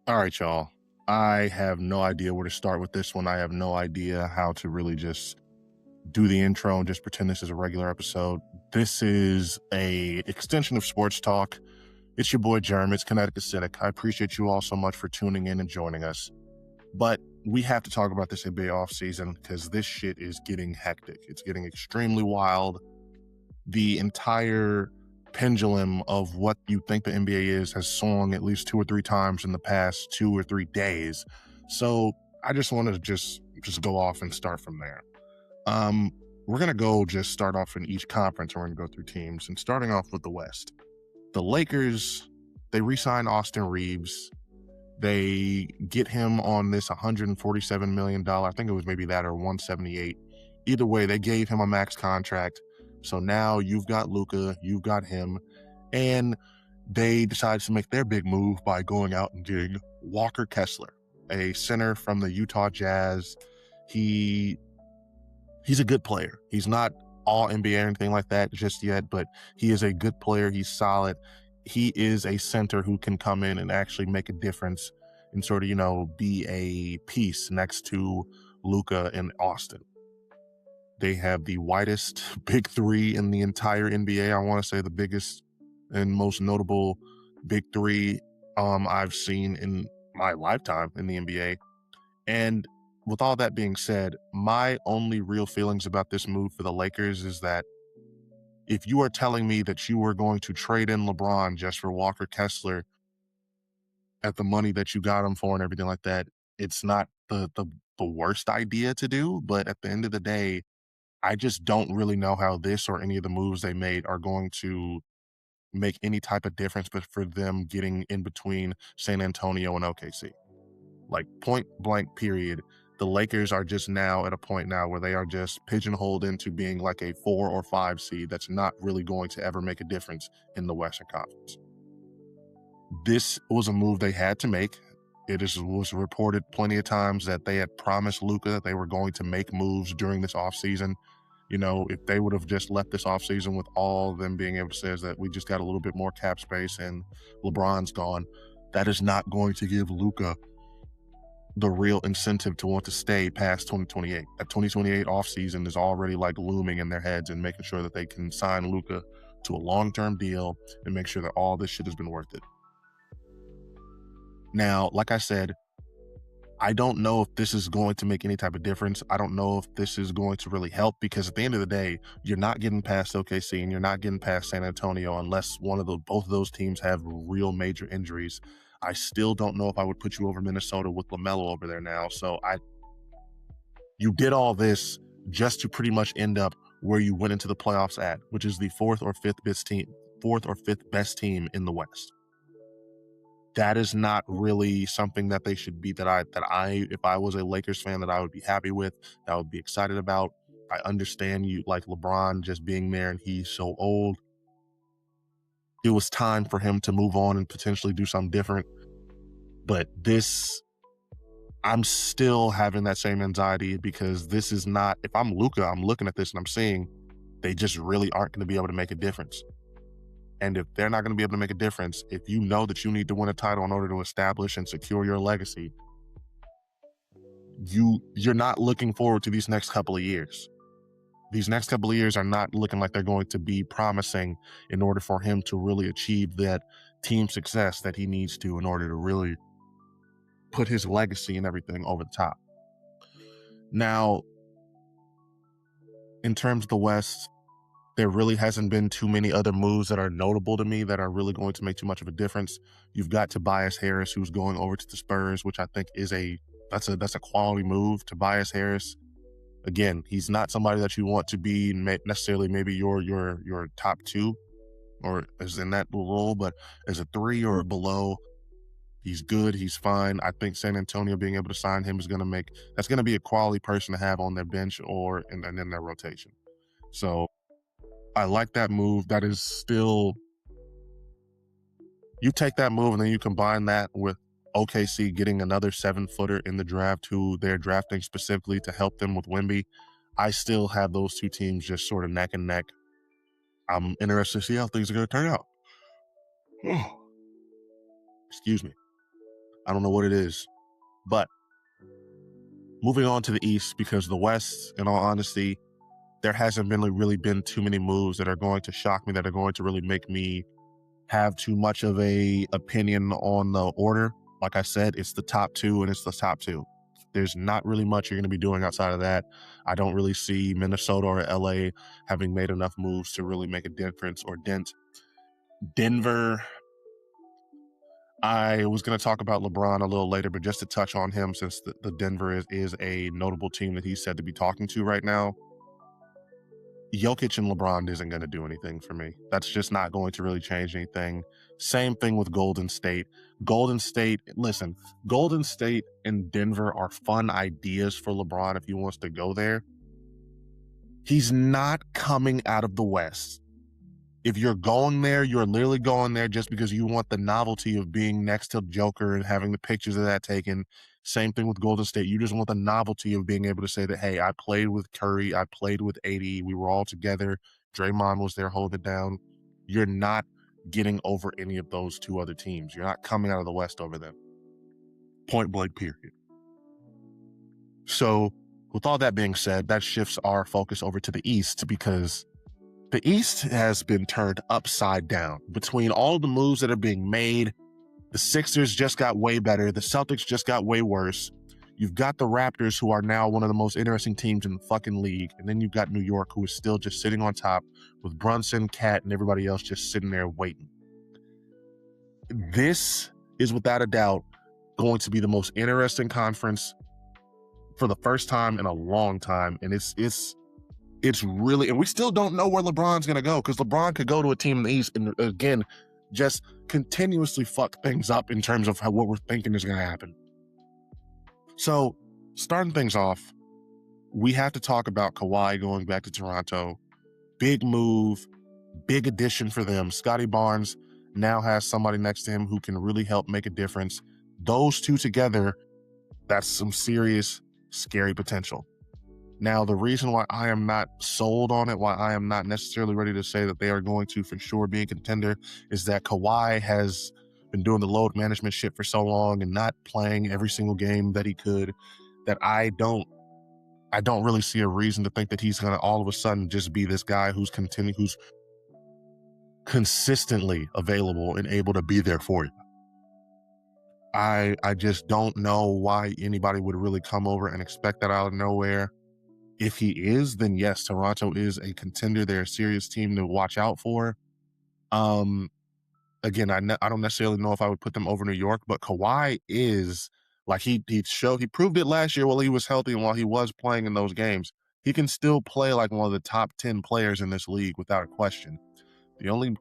All right, y'all. I have no idea where to start with this one. I have no idea how to really just do the intro and just pretend this is a regular episode. This is a extension of Sports Talk. It's your boy Jerem. It's Connecticut Cynic. I appreciate you all so much for tuning in and joining us. But we have to talk about this NBA offseason because this shit is getting hectic. It's getting extremely wild. The entire pendulum of what you think the NBA is has swung at least 2 or 3 times in the past 2 or 3 days. So I just wanted to just go off and start from there. We're gonna go just start off in each conference. We're gonna go through teams and starting off with the West. The Lakers, they re-signed Austin Reeves. They get him on this $147 million. I think it was maybe that or 178. Either way, they gave him a max contract. So now you've got Luka, you've got him, and they decided to make their big move by going out and getting Walker Kessler, a center from the Utah Jazz. He's a good player. He's not all NBA or anything like that just yet, but he is a good player. He's solid. He is a center who can come in and actually make a difference and sort of, be a piece next to Luka and Austin. They have the widest big three in the entire NBA. I want to say the biggest and most notable big three I've seen in my lifetime in the NBA. And with all that being said, my only real feelings about this move for the Lakers is that if you are telling me that you are going to trade in LeBron just for Walker Kessler at the money that you got him for and everything like that, it's not the worst idea to do. But at the end of the day, I just don't really know how this or any of the moves they made are going to make any type of difference, but for them getting in between San Antonio and OKC. Like point blank period, the Lakers are just now at a point now where they are just pigeonholed into being like a 4 or 5 seed that's not really going to ever make a difference in the Western Conference. This was a move they had to make. Was reported plenty of times that they had promised Luka that they were going to make moves during this offseason. If they would have just left this offseason with all of them being able to say is that we just got a little bit more cap space and LeBron's gone, that is not going to give Luka the real incentive to want to stay past 2028. That 2028 offseason is already like looming in their heads and making sure that they can sign Luka to a long-term deal and make sure that all this shit has been worth it. Now, like I said, I don't know if this is going to make any type of difference. I don't know if this is going to really help because at the end of the day, you're not getting past OKC and you're not getting past San Antonio unless both of those teams have real major injuries. I still don't know if I would put you over Minnesota with LaMelo over there now. So you did all this just to pretty much end up where you went into the playoffs at, which is the fourth or fifth best team in the West. That is not really something that they should be if I was a Lakers fan, that I would be happy with, that I would be excited about. I understand you like LeBron just being there and he's so old. It was time for him to move on and potentially do something different. But I'm still having that same anxiety because this is not, if I'm Luka, I'm looking at this and I'm seeing they just really aren't going to be able to make a difference. And if they're not going to be able to make a difference, if you know that you need to win a title in order to establish and secure your legacy, you're not looking forward to these next couple of years. These next couple of years are not looking like they're going to be promising in order for him to really achieve that team success that he needs to in order to really put his legacy and everything over the top. Now, in terms of the West, there really hasn't been too many other moves that are notable to me that are really going to make too much of a difference. You've got Tobias Harris, who's going over to the Spurs, which I think is that's a quality move. Tobias Harris, again, he's not somebody that you want to be necessarily maybe your top 2 or is in that role, but as a 3 or below, he's good. He's fine. I think San Antonio being able to sign him that's going to be a quality person to have on their bench or in their rotation. So I like that move. That is still, you take that move and then you combine that with OKC getting another 7-footer in the draft who they're drafting specifically to help them with Wemby. I still have those two teams just sort of neck and neck. I'm interested to see how things are going to turn out. Excuse me. I don't know what it is. But moving on to the East, because the West, in all honesty, there hasn't really been too many moves that are going to shock me, that are going to really make me have too much of a opinion on the order. Like I said, it's the top two and it's the top two. There's not really much you're going to be doing outside of that. I don't really see Minnesota or LA having made enough moves to really make a difference or dent. Denver, I was going to talk about LeBron a little later, but just to touch on him, since the Denver is a notable team that he's said to be talking to right now, Jokic and LeBron isn't going to do anything for me. That's just not going to really change anything. Same thing with Golden State. Golden State and Denver are fun ideas for LeBron if he wants to go there. He's not coming out of the West. If you're going there, you're literally going there just because you want the novelty of being next to Joker and having the pictures of that taken. Same thing with Golden State. You just want the novelty of being able to say that, hey, I played with Curry, I played with AD, we were all together. Draymond was there holding it down. You're not getting over any of those two other teams. You're not coming out of the West over them. Point blank, period. So with all that being said, that shifts our focus over to the East, because the East has been turned upside down. Between all the moves that are being made, the Sixers just got way better. The Celtics just got way worse. You've got the Raptors, who are now one of the most interesting teams in the fucking league. And then you've got New York, who is still just sitting on top with Brunson, Cat, and everybody else just sitting there waiting. This is without a doubt going to be the most interesting conference for the first time in a long time. And it's really, and we still don't know where LeBron's going to go, because LeBron could go to a team in the East and, again, just continuously fuck things up in terms of what we're thinking is going to happen. So, starting things off, we have to talk about Kawhi going back to Toronto. Big move, big addition for them. Scotty Barnes now has somebody next to him who can really help make a difference. Those two together, that's some serious, scary potential. Now, the reason why I am not sold on it, why I am not necessarily ready to say that they are going to for sure be a contender, is that Kawhi has been doing the load management shit for so long and not playing every single game that he could, that I don't really see a reason to think that he's going to all of a sudden just be this guy who's consistently available and able to be there for you. I just don't know why anybody would really come over and expect that out of nowhere. If he is, then yes, Toronto is a contender. They're a serious team to watch out for. Again, I don't necessarily know if I would put them over New York, but Kawhi is, like, he proved it last year while he was healthy and while he was playing in those games. He can still play like one of the top 10 players in this league without a question. The only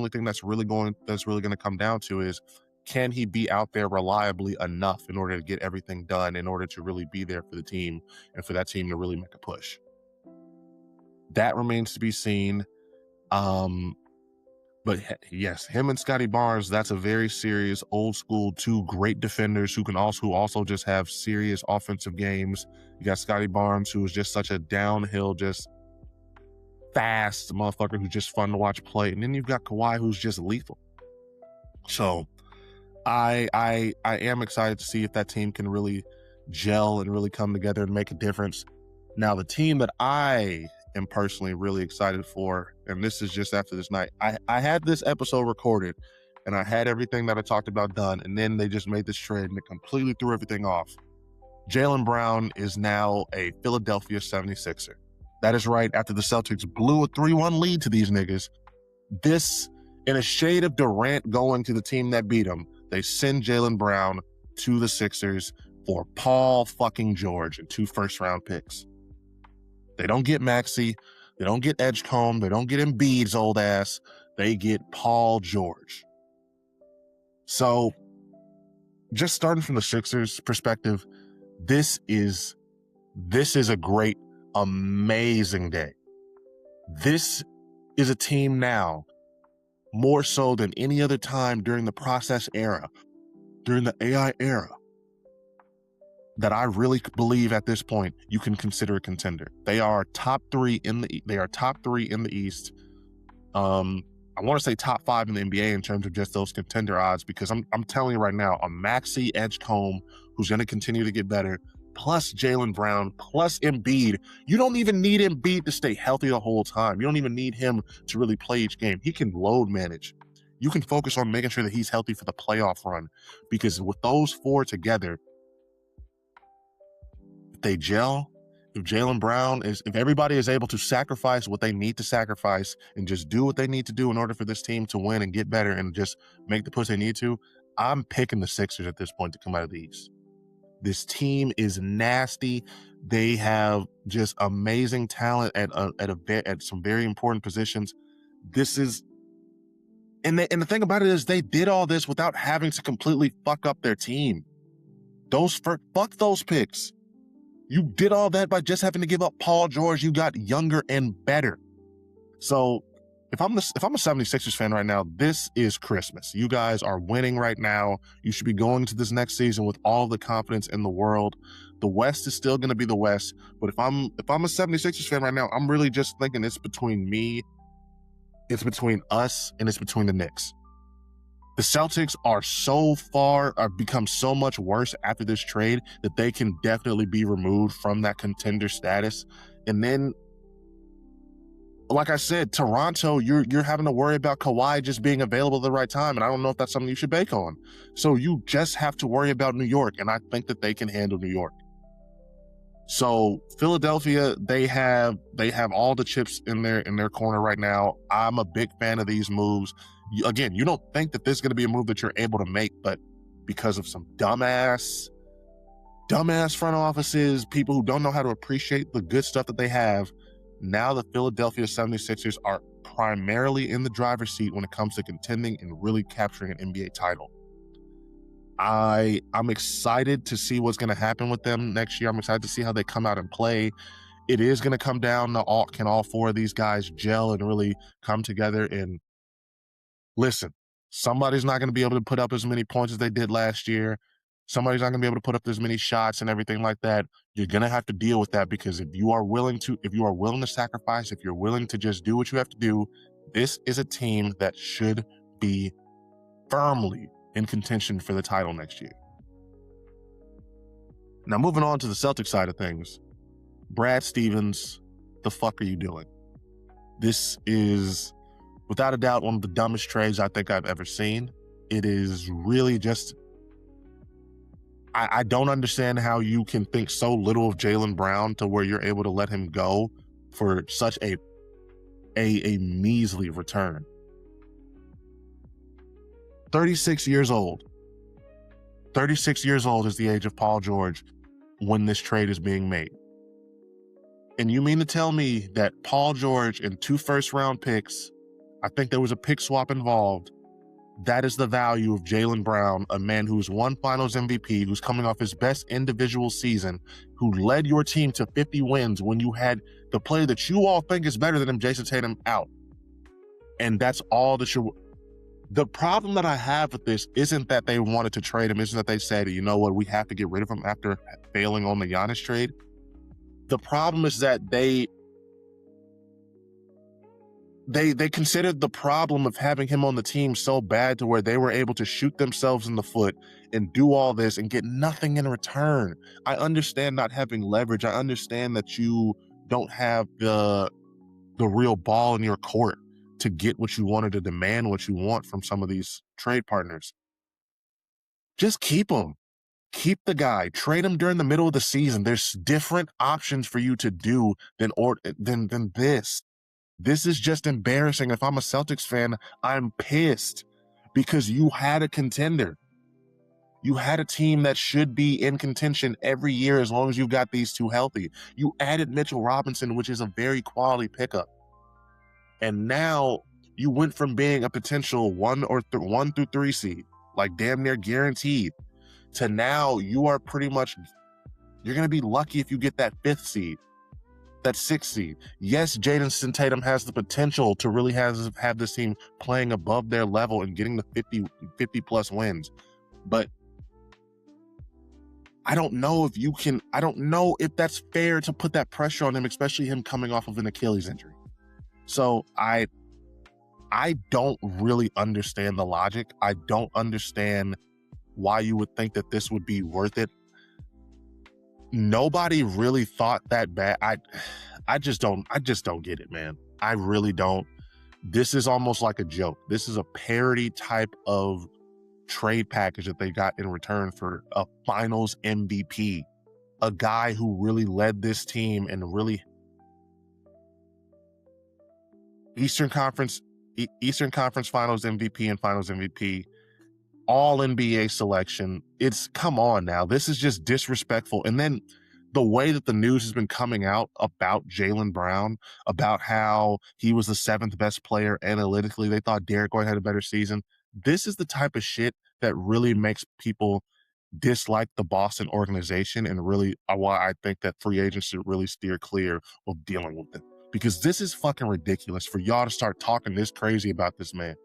thing that's really going to come down to is, can he be out there reliably enough in order to get everything done, in order to really be there for the team and for that team to really make a push? That remains to be seen. But yes, him and Scotty Barnes, that's a very serious, old school, two great defenders who also just have serious offensive games. You got Scotty Barnes, who is just such a downhill, just fast motherfucker who's just fun to watch play. And then you've got Kawhi, who's just lethal. So I am excited to see if that team can really gel and really come together and make a difference. Now, the team that I am personally really excited for, and this is just after this night, I had this episode recorded and I had everything that I talked about done, and then they just made this trade and it completely threw everything off. Jaylen Brown is now a Philadelphia 76er. That is right, after the Celtics blew a 3-1 lead to these niggas, this, in a shade of Durant going to the team that beat him, they send Jaylen Brown to the Sixers for Paul fucking George and 2 first-round picks. They don't get Maxey, they don't get Edgecombe, they don't get Embiid's old ass, they get Paul George. So, just starting from the Sixers' perspective, this is a great, amazing day. This is a team now, more so than any other time during the process era, during the AI era, that I really believe at this point you can consider a contender. They are top 3 in the East. I want to say top 5 in the NBA in terms of just those contender odds, because I'm telling you right now, a Maxey Edgecombe who's going to continue to get better, plus Jaylen Brown, plus Embiid. You don't even need Embiid to stay healthy the whole time. You don't even need him to really play each game. He can load manage. You can focus on making sure that he's healthy for the playoff run, because with those 4 together, if they gel, if Jaylen Brown if everybody is able to sacrifice what they need to sacrifice and just do what they need to do in order for this team to win and get better and just make the push they need to, I'm picking the Sixers at this point to come out of the East. This team is nasty. They have just amazing talent at some very important positions. And the thing about it is they did all this without having to completely fuck up their team. Fuck those picks. You did all that by just having to give up Paul George. You got younger and better. So if I'm a 76ers fan right now, this is Christmas. You guys are winning right now. You should be going to this next season with all the confidence in the world. The West is still going to be the West. But if I'm a 76ers fan right now, I'm really just thinking it's between me, it's between us, and it's between the Knicks. The Celtics have become so much worse after this trade that they can definitely be removed from that contender status. And then, like I said, Toronto, you're having to worry about Kawhi just being available at the right time, and I don't know if that's something you should bank on. So you just have to worry about New York, and I think that they can handle New York. So Philadelphia, they have all the chips in their corner right now. I'm a big fan of these moves. Again, you don't think that this is going to be a move that you're able to make, but because of some dumbass front offices, people who don't know how to appreciate the good stuff that they have, now the Philadelphia 76ers are primarily in the driver's seat when it comes to contending and really capturing an NBA title. I'm excited to see what's going to happen with them next year. I'm excited to see how they come out and play. It is going to come down to can all 4 of these guys gel and really come together. And listen, somebody's not going to be able to put up as many points as they did last year. Somebody's not going to be able to put up as many shots and everything like that. You're going to have to deal with that, because if you are willing to sacrifice, if you're willing to just do what you have to do, this is a team that should be firmly in contention for the title next year. Now, moving on to the Celtics side of things, Brad Stevens, the fuck are you doing? This is, without a doubt, one of the dumbest trades I think I've ever seen. It is really just, I don't understand how you can think so little of Jaylen Brown to where you're able to let him go for such a measly return. 36 years old. 36 years old is the age of Paul George when this trade is being made. And you mean to tell me that Paul George and 2 first-round picks, I think there was a pick swap involved, that is the value of Jaylen Brown, a man who's won Finals MVP, who's coming off his best individual season, who led your team to 50 wins when you had the player that you all think is better than him, Jason Tatum, out. And that's all that you're... The problem that I have with this isn't that they wanted to trade him, isn't that they said, you know what, we have to get rid of him after failing on the Giannis trade. The problem is that they considered the problem of having him on the team so bad to where they were able to shoot themselves in the foot and do all this and get nothing in return. I understand not having leverage. I understand that you don't have the real ball in your court to get what you want or to demand what you want from some of these trade partners. Just keep him. Keep the guy. Trade him during the middle of the season. There's different options for you to do than this. This is just embarrassing. If I'm a Celtics fan, I'm pissed because you had a contender. You had a team that should be in contention every year as long as you've got these 2 healthy. You added Mitchell Robinson, which is a very quality pickup. And now you went from being a potential 1 through 3 seed, like damn near guaranteed, to now you are pretty much, you're going to be lucky if you get that 5th seed, that 6th seed. Yes, Jason Tatum has the potential to really have this team playing above their level and getting the 50 plus wins. But I don't know if that's fair to put that pressure on him, especially him coming off of an Achilles injury. So I don't really understand the logic. I don't understand why you would think that this would be worth it. Nobody really thought that bad. I just don't get it, man. I really don't. This is almost like a joke. This is a parody type of trade package that they got in return for a finals MVP, a guy who really led this team and really Eastern Conference Finals MVP and Finals MVP, all NBA selection. It's come on now. This is just disrespectful. And then the way that the news has been coming out about Jaylen Brown, about how he was the 7th best player analytically, they thought Derek White had a better season. This is the type of shit that really makes people dislike the Boston organization, and really why I think that free agents should really steer clear of dealing with it. Because this is fucking ridiculous for y'all to start talking this crazy about this man.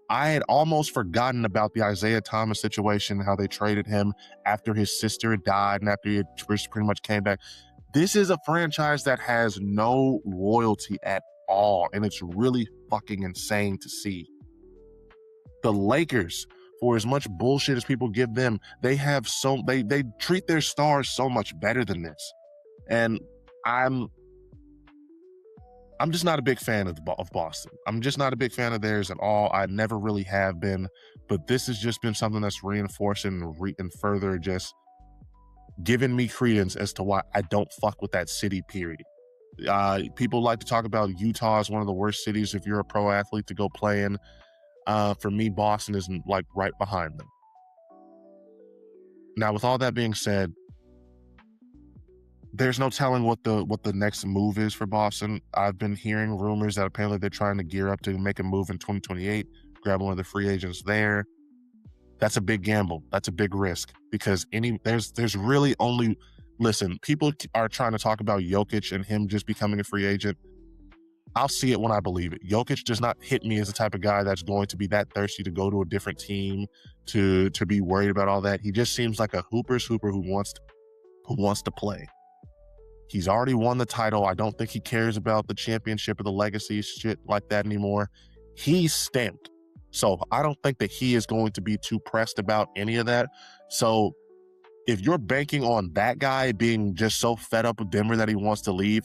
I had almost forgotten about the Isaiah Thomas situation, how they traded him after his sister died and after he had pretty much came back. This is a franchise that has no loyalty at all, and it's really fucking insane to see. The Lakers, for as much bullshit as people give them, they treat their stars so much better than this. And I'm just not a big fan of Boston. I'm just not a big fan of theirs at all. I never really have been, but this has just been something that's reinforcing and further just giving me credence as to why I don't fuck with that city, period. People like to talk about Utah as one of the worst cities if you're a pro athlete to go play in. For me, Boston is like right behind them. Now, with all that being said, there's no telling what the next move is for Boston. I've been hearing rumors that apparently they're trying to gear up to make a move in 2028, grab one of the free agents there. That's a big gamble. That's a big risk because there's really only, listen, people are trying to talk about Jokic and him just becoming a free agent. I'll see it when I believe it. Jokic does not hit me as the type of guy that's going to be that thirsty to go to a different team, to be worried about all that. He just seems like a hooper who wants to play. He's already won the title. I don't think he cares about the championship or the legacy shit like that anymore. He's stamped. So I don't think that he is going to be too pressed about any of that. So if you're banking on that guy being just so fed up with Denver that he wants to leave,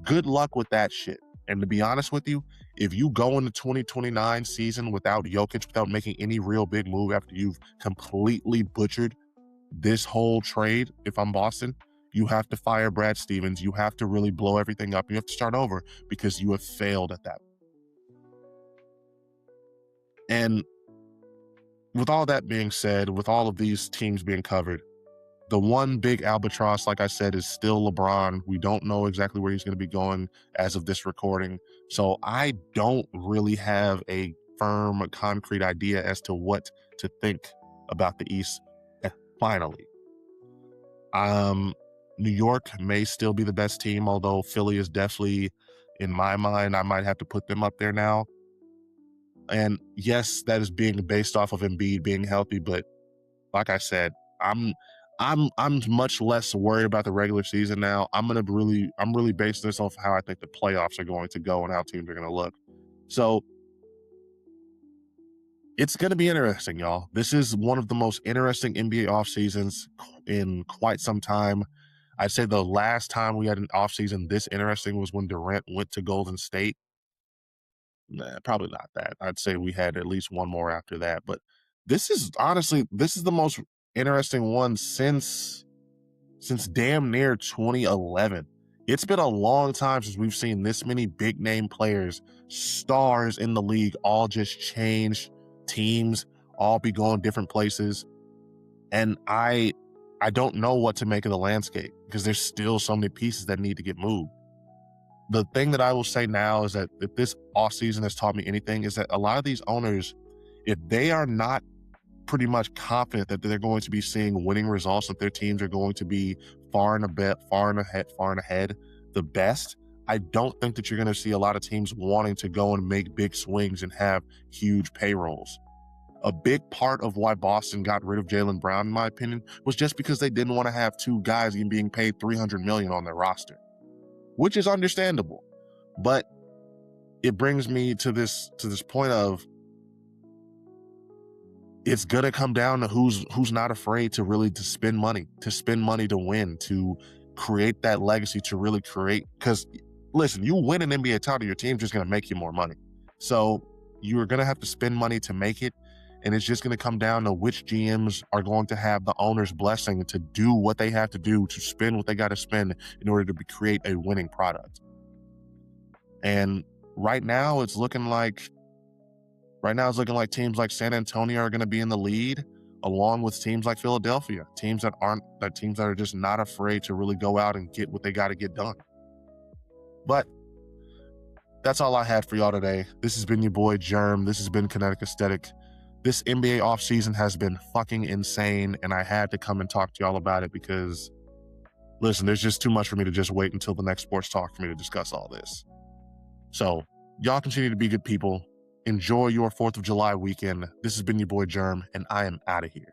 good luck with that shit. And to be honest with you, if you go into 2029 season without Jokic, without making any real big move after you've completely butchered this whole trade, if I'm Boston, you have to fire Brad Stevens. You have to really blow everything up. You have to start over because you have failed at that. And with all that being said, with all of these teams being covered, the one big albatross, like I said, is still LeBron. We don't know exactly where he's going to be going as of this recording. So I don't really have a firm, concrete idea as to what to think about the East finally. New York may still be the best team, although Philly is definitely, in my mind, I might have to put them up there now. And yes, that is being based off of Embiid being healthy, but like I said, I'm much less worried about the regular season now. I'm really basing this off how I think the playoffs are going to go and how teams are going to look. So it's going to be interesting, y'all. This is one of the most interesting NBA off seasons in quite some time. I'd say the last time we had an offseason this interesting was when Durant went to Golden State. Nah, probably not that. I'd say we had at least one more after that. But this is the most interesting one since damn near 2011. It's been a long time since we've seen this many big name players, stars in the league, all just change teams, all be going different places. And I don't know what to make of the landscape because there's still so many pieces that need to get moved. The thing that I will say now is that if this offseason has taught me anything, is that a lot of these owners, if they are not pretty much confident that they're going to be seeing winning results, that their teams are going to be far and ahead, the best, I don't think that you're going to see a lot of teams wanting to go and make big swings and have huge payrolls. A big part of why Boston got rid of Jaylen Brown, in my opinion, was just because they didn't want to have two guys being paid $300 million on their roster, which is understandable. But it brings me to this point of, it's gonna come down to who's not afraid to really to spend money to win, to create that legacy, to really create. Because listen, you win an NBA title, your team's just gonna make you more money. So you're gonna have to spend money to make it, and it's just gonna come down to which GMs are going to have the owner's blessing to do what they have to do, to spend what they got to spend in order to create a winning product. And right now it's looking like teams like San Antonio are going to be in the lead, along with teams like Philadelphia, teams that are just not afraid to really go out and get what they got to get done. But that's all I had for y'all today. This has been your boy Germ. This has been Kinetic Aesthetic. This NBA offseason has been fucking insane, and I had to come and talk to y'all about it because, listen, there's just too much for me to just wait until the next sports talk for me to discuss all this. So y'all continue to be good people. Enjoy your 4th of July weekend. This has been your boy Germ, and I am out of here.